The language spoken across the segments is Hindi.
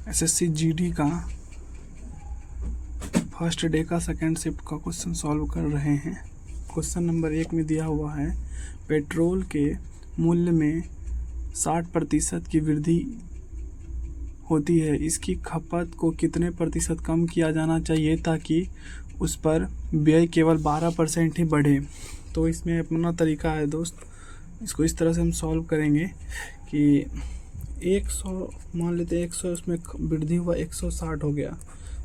एसएससी जीडी का फर्स्ट डे का सेकेंड शिफ्ट का क्वेश्चन सॉल्व कर रहे हैं। क्वेश्चन नंबर 1 में दिया हुआ है पेट्रोल के मूल्य में 60% की वृद्धि होती है, इसकी खपत को कितने प्रतिशत कम किया जाना चाहिए ताकि उस पर व्यय केवल 12% ही बढ़े। तो इसमें अपना तरीका है दोस्त, इसको इस तरह से हम सॉल्व करेंगे कि 100 मान लेते हैं, 100 उसमें वृद्धि हुआ 160 हो गया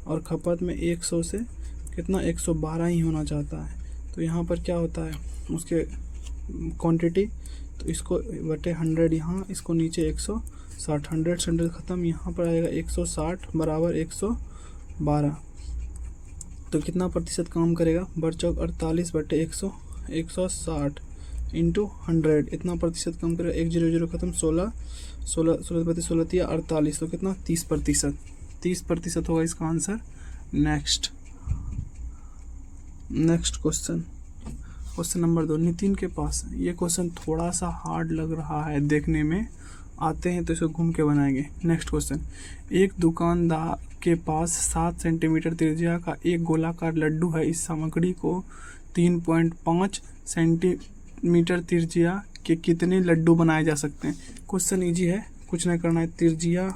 और खपत में 100 से कितना 112 ही होना चाहता है। तो यहाँ पर क्या होता है उसके क्वांटिटी, तो इसको बटे 100 यहाँ, इसको नीचे 160, 100 से 100 ख़त्म, यहाँ पर आएगा 160 बराबर 112। तो कितना प्रतिशत काम करेगा, बढ़ चौक 48 बटे 160 इंटू 100, इतना प्रतिशत कम करेगा। 100 ख़त्म, 16 बटे 16 48, तो कितना 30% होगा इसका answer. Next question number 2 Nitin के पास। ये क्वेश्चन थोड़ा सा हार्ड लग रहा है देखने में, आते हैं तो इसको घूम के बनाएंगे। नेक्स्ट क्वेश्चन, एक दुकानदार के पास 7 सेंटीमीटर त्रिज्या का एक गोलाकार लड्डू है। इस सामग्री को 3.5 सेंटीमीटर त्रिज्या के कितने लड्डू बनाए जा सकते हैं। क्वेश्चन इजी है, कुछ नहीं करना है। त्रिज्या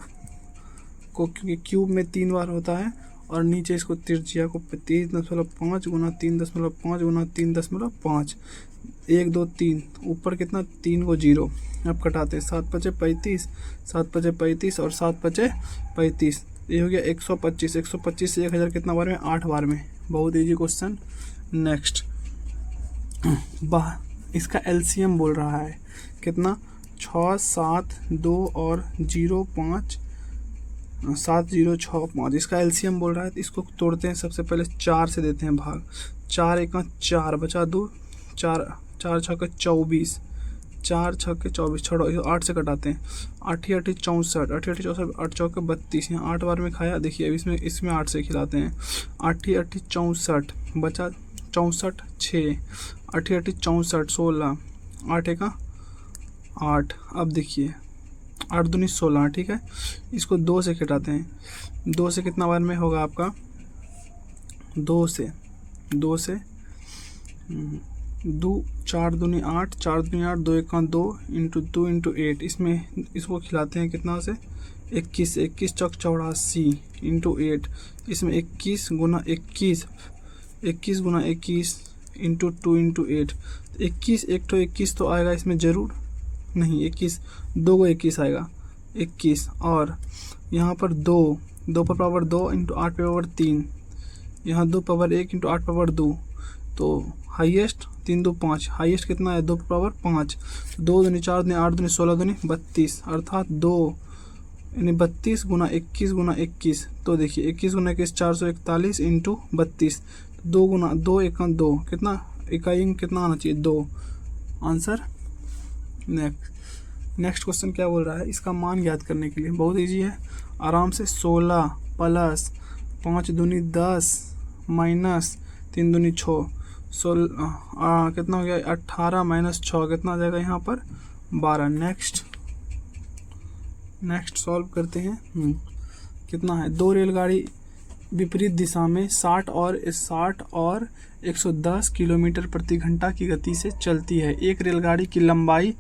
को, क्योंकि क्यूब में 3 बार होता है, और नीचे इसको त्रिज्या को 3.5 गुना 3.5 गुना 3.5, 1 2 3, ऊपर कितना 3 को 0। अब कटाते हैं, 7 पचे 35, 7 पचे 35 और 7 पचे 35, ये हो गया 125। 125 से 1000 कितना बार में, 8 बार में। बहुत इजी क्वेश्चन। नेक्स्ट, इसका एलसीएम बोल रहा है कितना, 6 7 2 और 0 5 7 0 6 5, इसका एलसीएम बोल रहा है। तो इसको तोड़ते हैं, सबसे पहले 4 से देते हैं भाग, 4 1 4 बचा 2, 4 4 6 24, 4 6 24, छोड़ो 8 से कटाते हैं, 8 8 64, 8 8 64, 8 चौके 32, यहाँ 8 बार में खाया। देखिए अब इसमें 8 से खिलाते हैं, 8 8 64 बचा 64 6, 8 8 64 16, 8 1 8। अब देखिए 8 दूनी 16, ठीक है। इसको 2 से घटाते हैं, 2 से कितना बार में होगा आपका, 2 से 2 4 दूनी 8, 4 दूनी 8, 2 1 2 इंटू 2 इंटू 8, इसको खिलाते हैं कितना से 21, 21 चौक 84 इंटू 8, इसमें 21 गुना 21, 21 गुना 21 इंटू 2 इंटू 8, 21 एक तो 21 तो आएगा इसमें ज़रूर नहीं, 21 2 को 21 आएगा 21, और यहाँ पर 2 पर पावर 2 इंटू 8 पावर 3, यहाँ 2 पावर 1 इंटू 8 पावर 2, तो हाईएस्ट 3 2 5, हाईएस्ट कितना है 2 पावर 5, 2 दूनी 4 दूनी 8 दूनी 16 दूनी 32, अर्थात 2 यानी 32 गुना 21 गुना 21। तो देखिए 21 गुना 21 441 इंटू 32, 2 गुना 2 1 2, कितना इकाई कितना आना चाहिए 2, आंसर। नेक्स्ट क्वेश्चन क्या बोल रहा है, इसका मान ज्ञात करने के लिए बहुत इजी है, आराम से। 16 प्लस 5 दूनी 10 माइनस 3 दूनी 6, 16 कितना हो गया 18 माइनस 6 कितना आ जाएगा यहाँ पर 12। नेक्स्ट सॉल्व करते हैं। कितना है, 2 रेलगाड़ी विपरीत दिशा में 60 और 110 किलोमीटर प्रति घंटा की गति से चलती है। एक रेलगाड़ी की लंबाई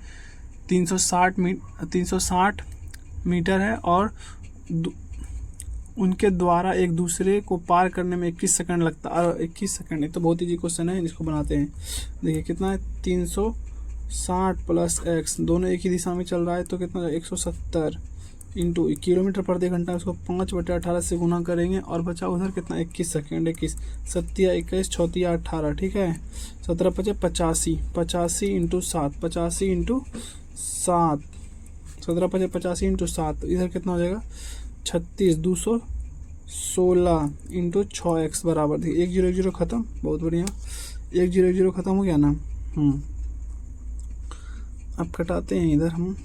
360 मीटर है और उनके द्वारा एक दूसरे को पार करने में 21 सेकंड लगता है। 21 सेकंड, तो बहुत इजी क्वेश्चन है, इसको बनाते हैं। देखिए कितना है 360 प्लस x, दोनों एक ही दिशा में चल रहा है, तो कितना 170 इंटू किलोमीटर प्रति घंटा, उसको 5/18 से गुना करेंगे, और बचा उधर कितना 21 सेकेंड। 21 7 21 6 18, ठीक है। 17 5 85, 85 इंटू 7, 85 इंटू 7, 17 5 85 इंटू 7, इधर कितना हो जाएगा 36 216 इंटू 6x बराबर। देखिए 1 0 1 0 ख़त्म, बहुत बढ़िया, 1 0 1 0 ख़त्म हो गया ना। अब कटाते हैं इधर हम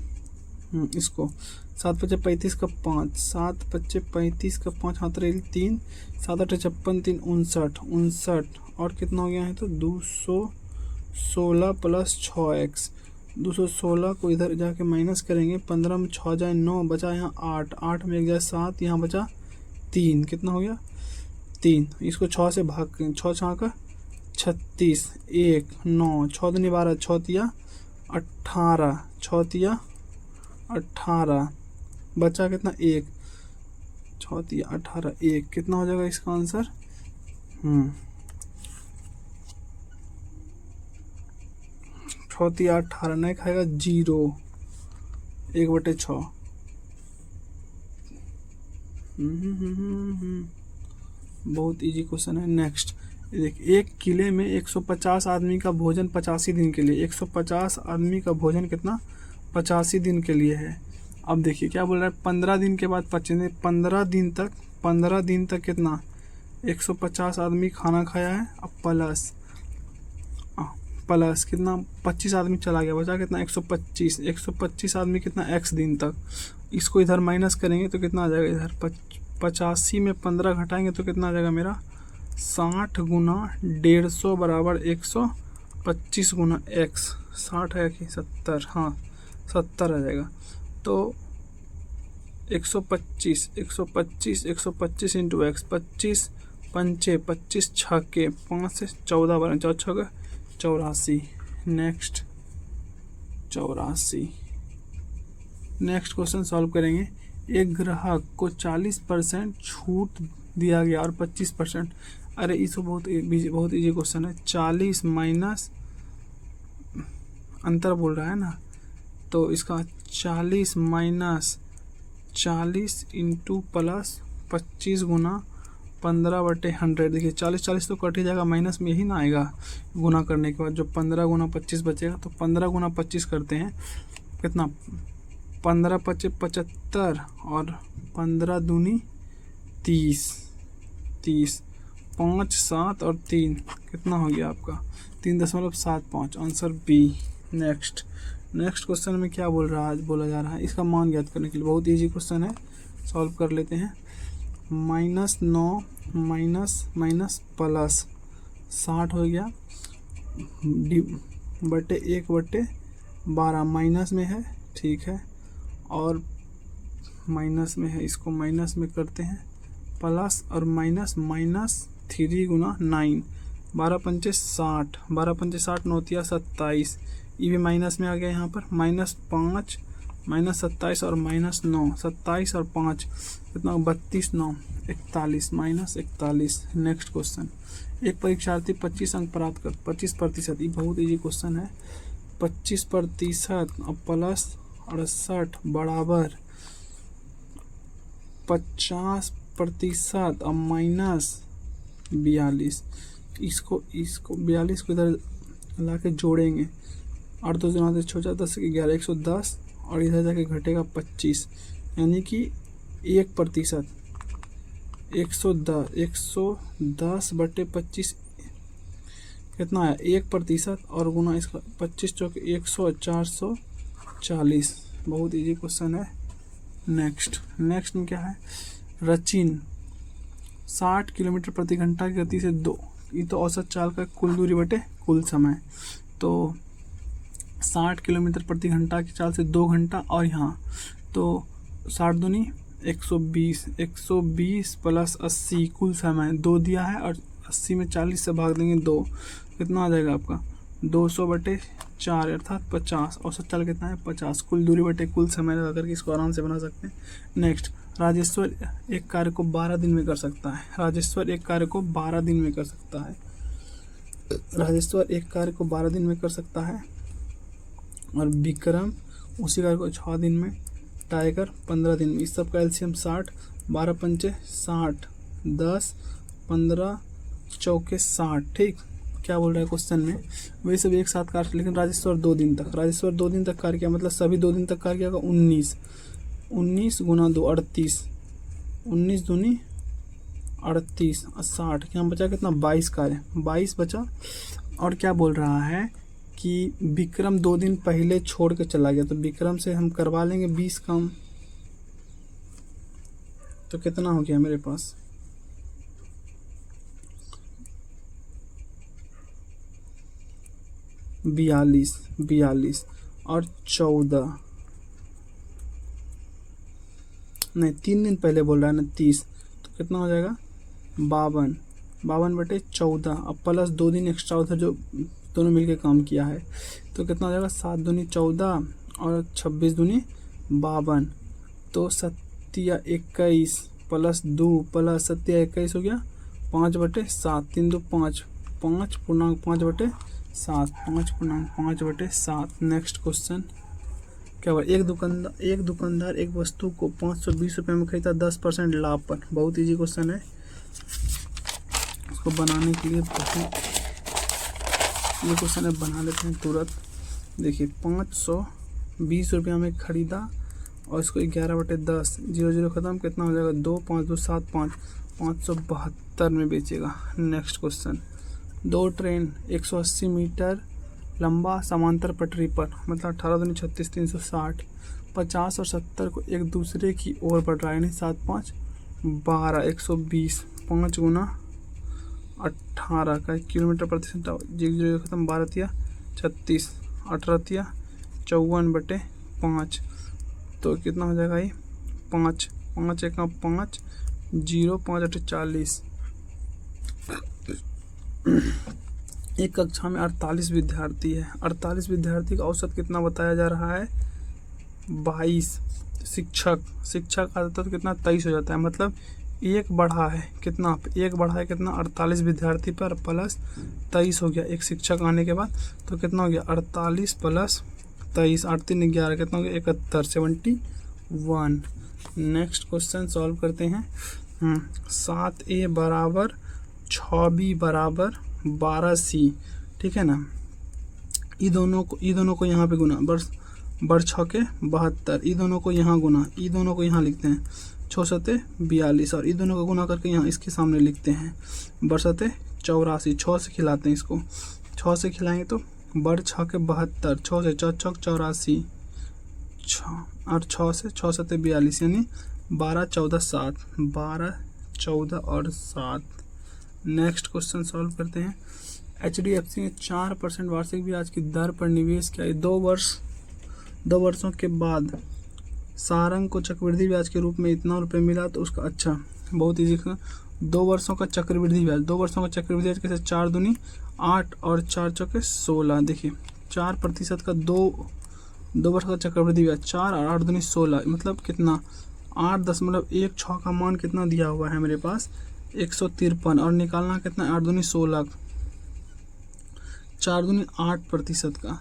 इसको, 7 5 35 का 5, 7 5 35 का 5, हाथ रही 3, 7 8 56 3 59, और कितना हो गया है तो 216 प्लस 6x, 216 को इधर जाके माइनस करेंगे, 15 में 6 जाए 9, बचा यहाँ 8, 8 में 1 जाए 7, यहाँ बचा 3, कितना हो गया 3। इसको 6 से भाग करें, 6 6 का 36, 1 9, 6 दूनी 12, 6 तिया 18, 6 तिया 18, बचा कितना 1, 6 तिया 18, 1, कितना हो जाएगा इसका आंसर? 6 तिया 18, नहीं खाएगा 0, 1/6। बहुत इजी क्वेश्चन है। नेक्स्ट देख, एक किले में 150 आदमी का भोजन 85 दिन के लिए, 150 आदमी का भोजन कितना 85 दिन के लिए है। अब देखिए क्या बोल रहा है, 15 दिन के बाद 15 दिन तक कितना 150 आदमी खाना खाया है। अब प्लस कितना 25 आदमी चला गया, बचा कितना 125 आदमी कितना x दिन तक। इसको इधर माइनस करेंगे तो कितना आ जाएगा, इधर 85 में 15 घटाएंगे तो कितना आ जाएगा मेरा 60 गुना 150 बराबर 125 गुना x। 60 है कि 70, हाँ 70 आ जाएगा। तो 125 इंटू एक्स, 25 पंचे 25 छक्के 5 से 14 बने, 4 छक्के 84। नेक्स्ट 84। नेक्स्ट क्वेश्चन सॉल्व करेंगे। एक ग्राहक को 40% छूट दिया गया और 25%, अरे इसको बहुत इजी क्वेश्चन है। 40 माइनस अंतर बोल रहा है ना, तो इसका 40 माइनस 40 इंटू प्लस 25 गुना 15/100। देखिए 40 तो कट ही जाएगा, माइनस में यही ना आएगा गुना करने के बाद। जो 15 गुना 25 बचेगा, तो 15 गुना 25 करते हैं, कितना 15 × 5 = 75 और 15 दूनी 30, 5 7 और 3 कितना हो गया आपका 3.75। Answer B. नेक्स्ट क्वेश्चन में क्या बोला जा रहा है, इसका मान ज्ञात करने के लिए बहुत इजी क्वेश्चन है, सॉल्व कर लेते हैं। -9 माइनस प्लस 60 हो गया, बटे 1/12 माइनस में है, ठीक है, और माइनस में है, इसको माइनस में करते हैं, प्लस और माइनस 3 गुना 9, 12 पंचे 60, 12 पंचे 60, 9 तिया 27, ये भी माइनस में आ गया यहाँ पर, -5 -27 और -9, 27 और 5 कितना 32 9 41 -41। नेक्स्ट क्वेश्चन, एक परीक्षार्थी 25 अंक प्राप्त कर 25%, ये बहुत इजी क्वेश्चन है। 25% और प्लस 68 बराबर 50% और माइनस 42। इसको 42 को इधर ला के जोड़ेंगे, 8 2 9 छोटा 10 11 110 और इधर जाके घटेगा 25, यानी कि 1%, 110/25 कितना है 1% और गुना इसका 25 चौके 100 440। बहुत इजी क्वेश्चन है। नेक्स्ट में क्या है, रचिन 60 किलोमीटर प्रति घंटा की गति से ये तो औसत चाल का कुल दूरी बटे कुल समय, तो 60 किलोमीटर प्रति घंटा की चाल से 2 घंटा, और यहाँ तो 60 दूनी 120 प्लस 80 कुल समय 2 दिया है, और 80 में 40 से भाग देंगे 2, कितना आ जाएगा आपका 200/4 अर्थात 50। औसत चाल कितना है 50, कुल दूरी बटे कुल समय लगा करके इसको आराम से बना सकते हैं। नेक्स्ट, राजेश्वर एक कार्य को 12 दिन में कर सकता है। राजेश्वर एक कार्य को 12 दिन में कर सकता है, और विक्रम उसी कार्य को 6 दिन में, टाइगर 15 दिन में। इस सब का एलसीएम 60, 12 पंचे 60, 10 15 चौके 60। ठीक, क्या बोल रहा है क्वेश्चन में, वही सब एक साथ कार्य, लेकिन राजेश्वर 2 दिन तक कार्य किया, मतलब सभी 2 दिन तक कार्य किया। 19 गुना 2 38, 19 दूनी 38 और 60, यहाँ बचा कितना 22 कार्य, 22 बचा। और क्या बोल रहा है कि विक्रम 2 दिन पहले छोड़ के चला गया, तो विक्रम से हम करवा लेंगे 20 कम, तो कितना हो गया मेरे पास 42, और 14, नहीं 3 दिन पहले बोल रहा है ना 30, तो कितना हो जाएगा 52, 52/14। अब प्लस 2 दिन एक्स्ट्रा उधर जो दोनों मिलके काम किया है, तो कितना हो जाएगा 7 दूनी 14 और 26 दूनी 52, तो 7×21 प्लस 2 प्लस 7×21 हो गया 5/7, 3 2 5, 5.5/7, 5.5/7। नेक्स्ट क्वेश्चन क्या हुआ, एक दुकानदार एक वस्तु को 520 रुपये में खरीदा 10% लाभ पर। बहुत इजी क्वेश्चन है, उसको बनाने के लिए ये क्वेश्चन है, बना लेते हैं तुरंत। देखिए 520 रुपया में खरीदा और इसको 11/10, 0 खत्म, कितना हो जाएगा 2 5 2 7 5, 572 में बेचेगा। नेक्स्ट क्वेश्चन, 2 ट्रेन 180 मीटर लंबा समांतर पटरी पर, मतलब 18 दूनी 36, 360, 50 और 70 को एक दूसरे की ओर बढ़ रहा है, यानी 7 5 12, 120, 5 गुना 18 का किलोमीटर प्रति घंटा, 0 खत्म, 12 36, 18 54/5, तो कितना हो जाएगा ये 5 5 1 5 0 5 40। एक कक्षा में 48 विद्यार्थी है, 48 विद्यार्थी का औसत कितना बताया जा रहा है 22। शिक्षक आता तो कितना 23 हो जाता है, मतलब एक बढ़ा है कितना 48 विद्यार्थी पर प्लस 23 हो गया एक शिक्षक आने के बाद, तो कितना हो गया 48 प्लस 23, 8 3 11, कितना हो गया 71, 71। नेक्स्ट क्वेश्चन सॉल्व करते हैं। 7A बराबर 6B बराबर 12C, ठीक है ना। ई दोनों को यहाँ पे गुना, बड़ 6 के 72, ई दोनों को यहाँ गुना, ई दोनों को यहाँ लिखते हैं 6 7 42, और ई दोनों को गुना करके यहाँ इसके सामने लिखते हैं बड़ 7 84। 6 से खिलाते हैं इसको, 6 से खिलाएंगे तो बड़ 6 के 72, 6 से 4 6 84, 6 और 6 से 6 7 42, यानी 12 14 7, 12 14 और 7। नेक्स्ट क्वेश्चन सॉल्व करते हैं। HDFC ने 4% वार्षिक ब्याज की दर पर निवेश किया। 2 वर्षों के बाद सारंग को चक्रवृद्धि ब्याज के रूप में इतना रुपये मिला, तो उसका अच्छा बहुत ईजी। 2 वर्षों का चक्रवृद्धि ब्याज, 2 वर्षों का चक्रवृद्धि ब्याज कैसे, 4 दूनी 8 और 4 चौके 16। देखिए 4% का 2 वर्ष का चक्रवृद्धि ब्याज 4 और 8 दूनी 16, मतलब कितना 8.16 का मान कितना दिया हुआ है मेरे पास 153, और निकालना कितना 8 दूनी 16, 4 दूनी 8% का,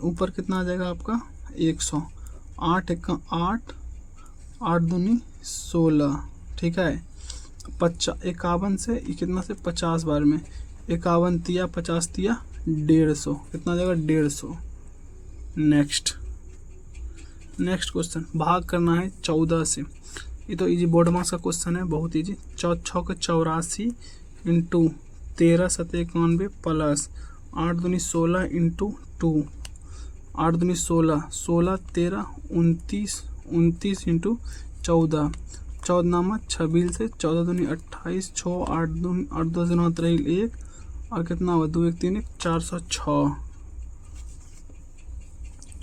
ऊपर कितना आ जाएगा आपका 100, 8 1 8, 8 दूनी 16, ठीक है। 51 से कितना से 50 बार में, 51 तिया 50 तिया 150, कितना आ जाएगा 150। नेक्स्ट क्वेश्चन, भाग करना है 14 से। ये तो इजी बोर्ड मार्क्स का क्वेश्चन है, बहुत इजी। 4 6 के 84 इंटू 13 7 91 प्लस 8 दूनी 16 इंटू 2, 8 दूनी 16, 16 13 29, 29 इंटू 14, 14 नामा 26 से 14 दूनी 28, 6 8 दूनी 8 10 दिनों 1, और कितना हुआ 2 1 3 1 406।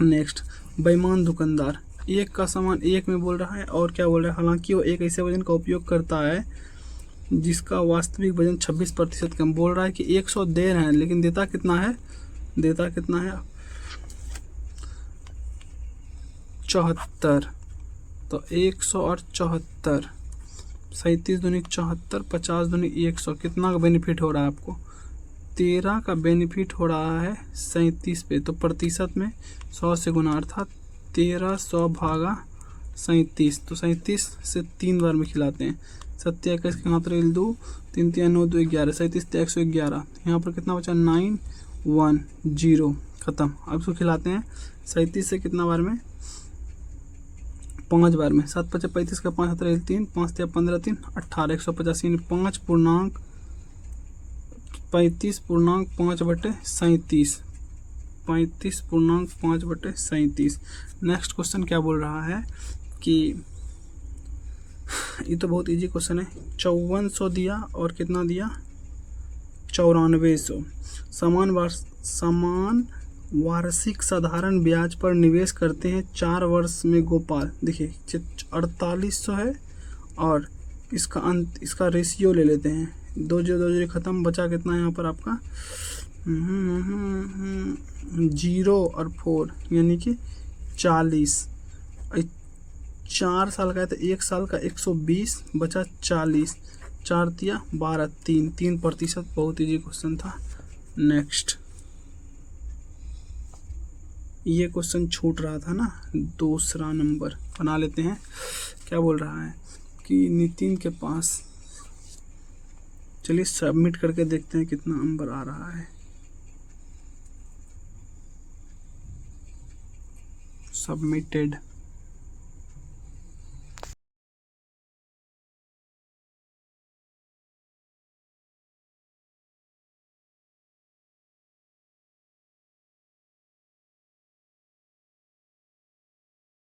नेक्स्ट, बेईमान दुकानदार एक का सामान एक में बोल रहा है और क्या बोल रहा है, हालांकि वो एक ऐसे वजन का उपयोग करता है जिसका वास्तविक वजन 26% कम। बोल रहा है कि 100 दे रहे हैं, लेकिन देता कितना है 74। तो 100 और 74, 37 दूनी 74, 50 दूनी 100, कितना का बेनिफिट हो रहा है आपको 13 का बेनिफिट हो रहा है 37 पे। तो प्रतिशत में 100 से गुना, अर्थात 1300 भागा 37, तो 37 से 3 बार में खिलाते हैं। 7 21 के यहाँ पर 2 3 3 9 2 11, 37 111, यहाँ पर कितना बचा 9 1 0, खत्म। अब इसको खिलाते हैं 37 से कितना बार में 5 बार में, 7 5 35 का 5 7 3 5 3 15 3 18, 185, 35.5/37, 35.5/37। नेक्स्ट क्वेश्चन क्या बोल रहा है कि ये तो बहुत इजी क्वेश्चन है। 5400 दिया और कितना दिया 9400, समान वार्षिक साधारण ब्याज पर निवेश करते हैं 4 वर्ष में गोपाल। देखिए 4800 है और इसका अंत, इसका रेशियो ले लेते हैं, 2 जीरो खत्म, बचा कितना है यहाँ पर आपका 0 और 4 यानी कि 40। 4 साल का है तो 1 साल का 120 बचा 40, 4 तिया 12, 3%। बहुत ईजी क्वेश्चन था। नेक्स्ट, ये क्वेश्चन छूट रहा था ना, दूसरा नंबर बना लेते हैं। क्या बोल रहा है कि नितिन के पास, चलिए सबमिट करके देखते हैं कितना नंबर आ रहा है। सबमिटेड।